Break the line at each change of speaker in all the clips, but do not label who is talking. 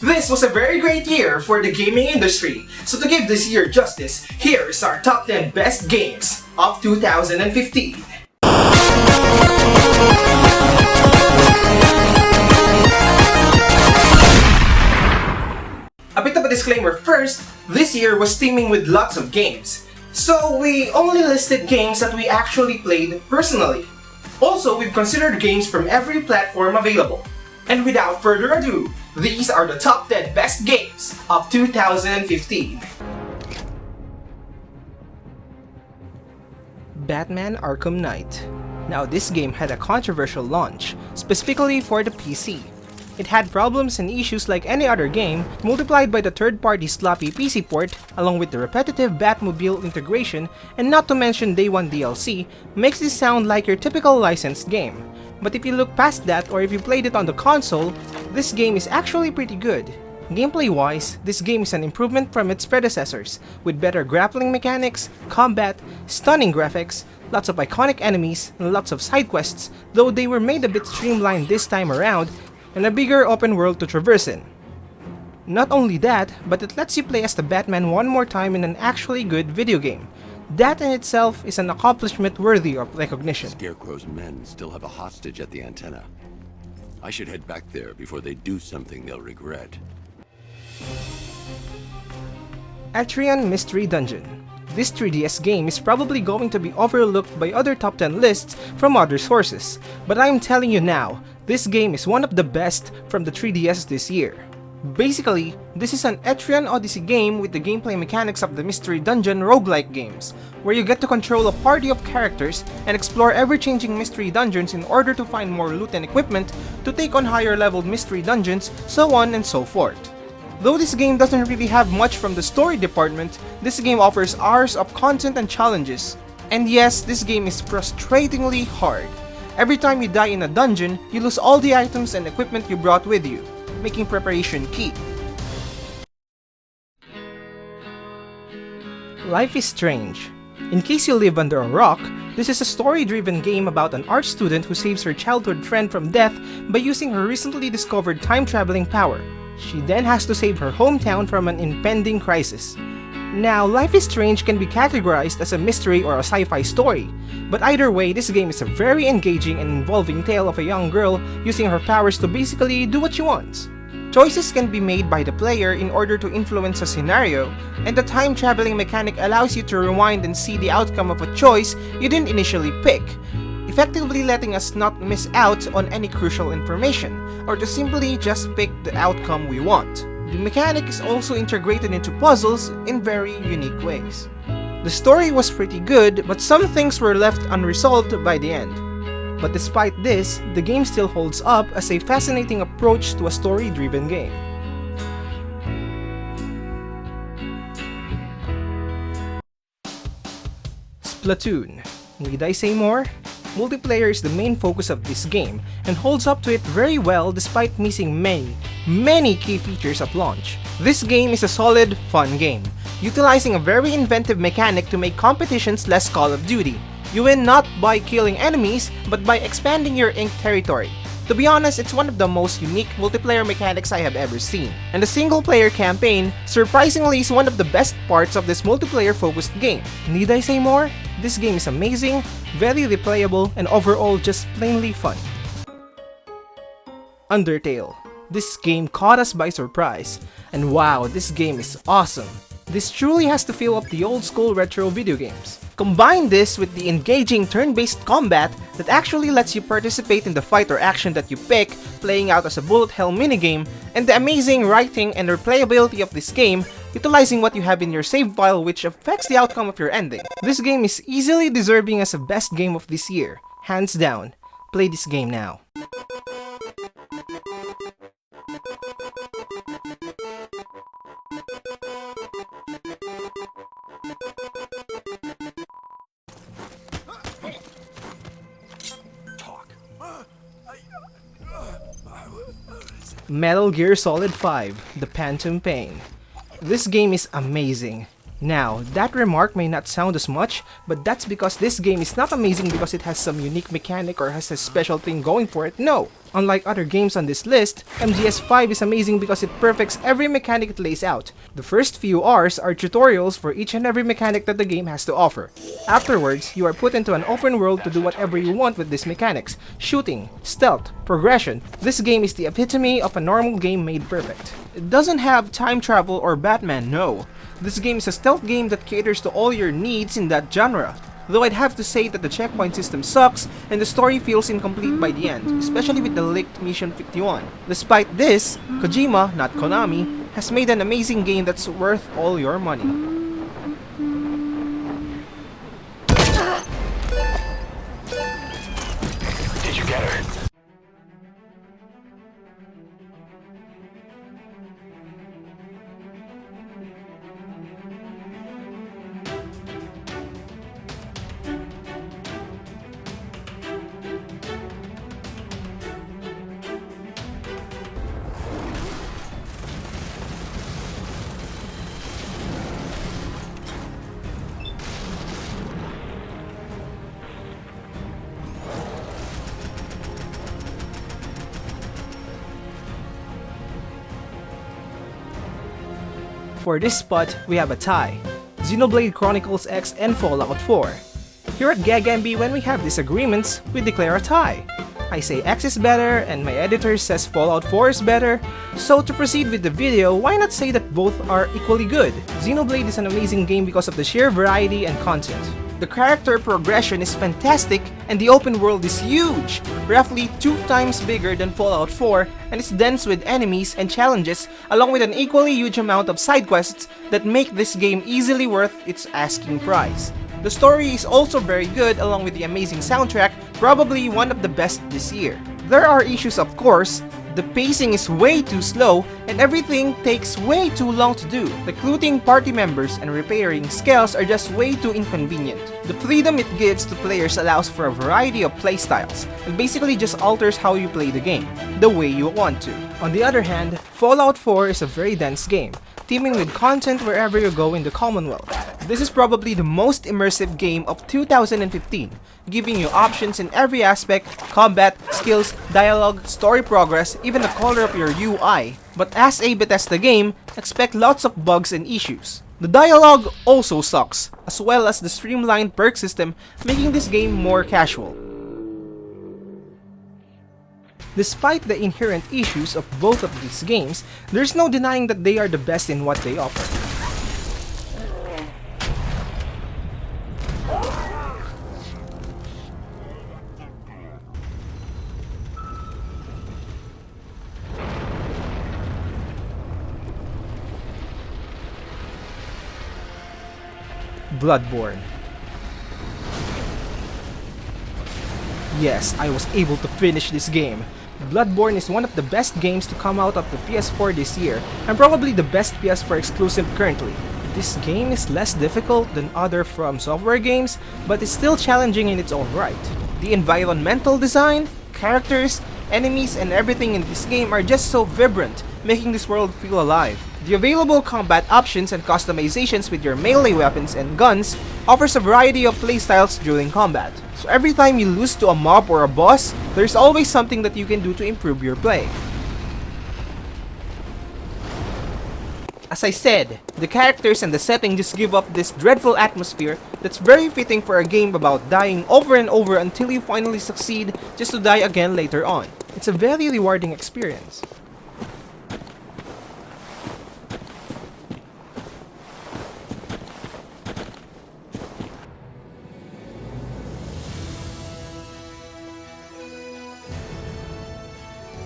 This was a very great year for the gaming industry. So to give this year justice, here's our top 10 best games of 2015. A bit of a disclaimer first, this year was teeming with lots of games. So we only listed games that we actually played personally. Also, we've considered games from every platform available. And without further ado, these are the top 10 best games of 2015. Batman Arkham Knight. Now this game had a controversial launch, specifically for the PC. It had problems and issues like any other game, multiplied by the third-party sloppy PC port, along with the repetitive Batmobile integration, and not to mention Day 1 DLC, makes this sound like your typical licensed game. But if you look past that, or if you played it on the console, this game is actually pretty good. Gameplay-wise, this game is an improvement from its predecessors, with better grappling mechanics, combat, stunning graphics, lots of iconic enemies, and lots of side quests, though they were made a bit streamlined this time around, and a bigger open world to traverse in. Not only that, but it lets you play as the Batman one more time in an actually good video game. That in itself is an accomplishment worthy of recognition.
Scarecrow's men still have a hostage at the antenna. I should head back there before they do something they'll regret.
Atrian Mystery Dungeon. This 3DS game is probably going to be overlooked by other top 10 lists from other sources, but I'm telling you now, this game is one of the best from the 3DS this year. Basically, this is an Etrian Odyssey game with the gameplay mechanics of the Mystery Dungeon roguelike games, where you get to control a party of characters and explore ever-changing mystery dungeons in order to find more loot and equipment to take on higher-leveled mystery dungeons, so on and so forth. Though this game doesn't really have much from the story department, this game offers hours of content and challenges. And yes, this game is frustratingly hard. Every time you die in a dungeon, you lose all the items and equipment you brought with you, making preparation key. Life is Strange. In case you live under a rock, this is a story-driven game about an art student who saves her childhood friend from death by using her recently discovered time-traveling power. She then has to save her hometown from an impending crisis. Now, Life is Strange can be categorized as a mystery or a sci-fi story, but either way, this game is a very engaging and involving tale of a young girl using her powers to basically do what she wants. Choices can be made by the player in order to influence a scenario, and the time-traveling mechanic allows you to rewind and see the outcome of a choice you didn't initially pick, effectively letting us not miss out on any crucial information, or to simply just pick the outcome we want. The mechanic is also integrated into puzzles in very unique ways. The story was pretty good, but some things were left unresolved by the end. But despite this, the game still holds up as a fascinating approach to a story-driven game. Splatoon. Need I say more? Multiplayer is the main focus of this game and holds up to it very well despite missing many key features at launch. This game is a solid, fun game, utilizing a very inventive mechanic to make competitions less Call of Duty. You win not by killing enemies, but by expanding your inked territory. To be honest, it's one of the most unique multiplayer mechanics I have ever seen, and the single-player campaign surprisingly is one of the best parts of this multiplayer-focused game. Need I say more? This game is amazing, very replayable, and overall just plainly fun. Undertale. This game caught us by surprise, and wow, this game is awesome. This truly has the feel of the old-school retro video games. Combine this with the engaging turn-based combat that actually lets you participate in the fight or action that you pick, playing out as a bullet hell minigame, and the amazing writing and replayability of this game, utilizing what you have in your save file which affects the outcome of your ending. This game is easily deserving as a best game of this year, hands down. Play this game now. Metal Gear Solid 5: The Phantom Pain. This game is amazing. Now, that remark may not sound as much, but that's because this game is not amazing because it has some unique mechanic or has a special thing going for it, no! Unlike other games on this list, MGS5 is amazing because it perfects every mechanic it lays out. The first few Rs are tutorials for each and every mechanic that the game has to offer. Afterwards, you are put into an open world to do whatever you want with these mechanics. Shooting, stealth, progression. This game is the epitome of a normal game made perfect. It doesn't have time travel or Batman, no. This game is a stealth game that caters to all your needs in that genre. Though I'd have to say that the checkpoint system sucks and the story feels incomplete by the end, especially with the leaked Mission 51. Despite this, Kojima, not Konami, has made an amazing game that's worth all your money.
Did you get her?
For this spot, we have a tie. Xenoblade Chronicles X and Fallout 4. Here at GagMB, when we have disagreements, we declare a tie. I say X is better, and my editor says Fallout 4 is better. So to proceed with the video, why not say that both are equally good? Xenoblade is an amazing game because of the sheer variety and content. The character progression is fantastic, and the open world is huge, roughly 2 times bigger than Fallout 4, and it's dense with enemies and challenges, along with an equally huge amount of side quests that make this game easily worth its asking price. The story is also very good, along with the amazing soundtrack, probably one of the best this year. There are issues, of course. The pacing is way too slow, and everything takes way too long to do. Recruiting party members and repairing skills are just way too inconvenient. The freedom it gives to players allows for a variety of playstyles, and basically just alters how you play the game, the way you want to. On the other hand, Fallout 4 is a very dense game, teeming with content wherever you go in the Commonwealth. This is probably the most immersive game of 2015, giving you options in every aspect: combat, skills, dialogue, story progress, even the color of your UI. But as a Bethesda game, expect lots of bugs and issues. The dialogue also sucks, as well as the streamlined perk system, making this game more casual. Despite the inherent issues of both of these games, there's no denying that they are the best in what they offer. Bloodborne. Yes, I was able to finish this game. Bloodborne is one of the best games to come out of the PS4 this year, and probably the best PS4 exclusive currently. This game is less difficult than other From Software games, but it's still challenging in its own right. The environmental design, characters, enemies, and everything in this game are just so vibrant, making this world feel alive. The available combat options and customizations with your melee weapons and guns offers a variety of playstyles during combat. So every time you lose to a mob or a boss, there's always something that you can do to improve your play. As I said, the characters and the setting just give off this dreadful atmosphere that's very fitting for a game about dying over and over until you finally succeed just to die again later on. It's a very rewarding experience.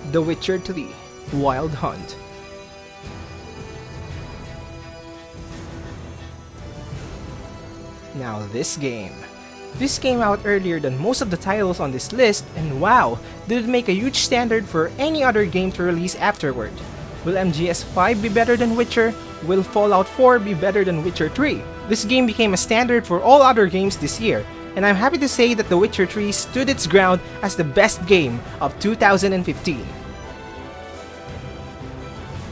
The Witcher 3 Wild Hunt. Now this game. This came out earlier than most of the titles on this list, and wow, did it make a huge standard for any other game to release afterward. Will MGS5 be better than Witcher? Will Fallout 4 be better than Witcher 3? This game became a standard for all other games this year, and I'm happy to say that The Witcher 3 stood its ground as the best game of 2015.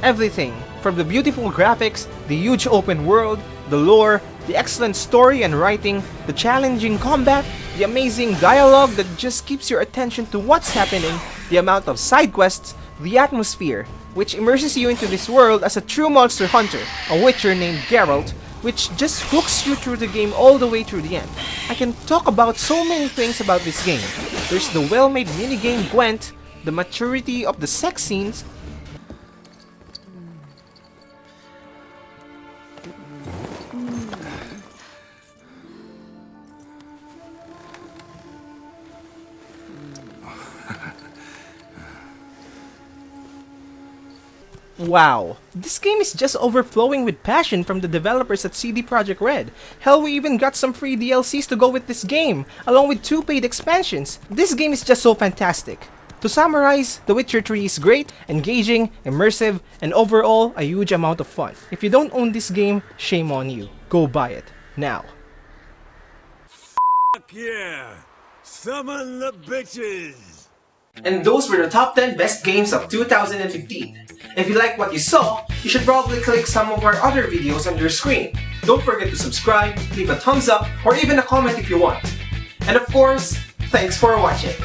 Everything, From the beautiful graphics, the huge open world, the lore, the excellent story and writing, the challenging combat, the amazing dialogue that just keeps your attention to what's happening, the amount of side quests, the atmosphere, which immerses you into this world as a true monster hunter, a witcher named Geralt, which just hooks you through the game all the way through the end. I can talk about so many things about this game. There's the well-made minigame Gwent, the maturity of the sex scenes, wow, this game is just overflowing with passion from the developers at CD Projekt Red. Hell, we even got some free DLCs to go with this game, along with 2 paid expansions. This game is just so fantastic. To summarize, The Witcher 3 is great, engaging, immersive, and overall, a huge amount of fun. If you don't own this game, shame on you. Go buy it, now.
Fuck yeah! Summon the bitches!
And those were the top 10 best games of 2015. If you like what you saw, you should probably click some of our other videos on your screen. Don't forget to subscribe, leave a thumbs up, or even a comment if you want. And of course, thanks for watching.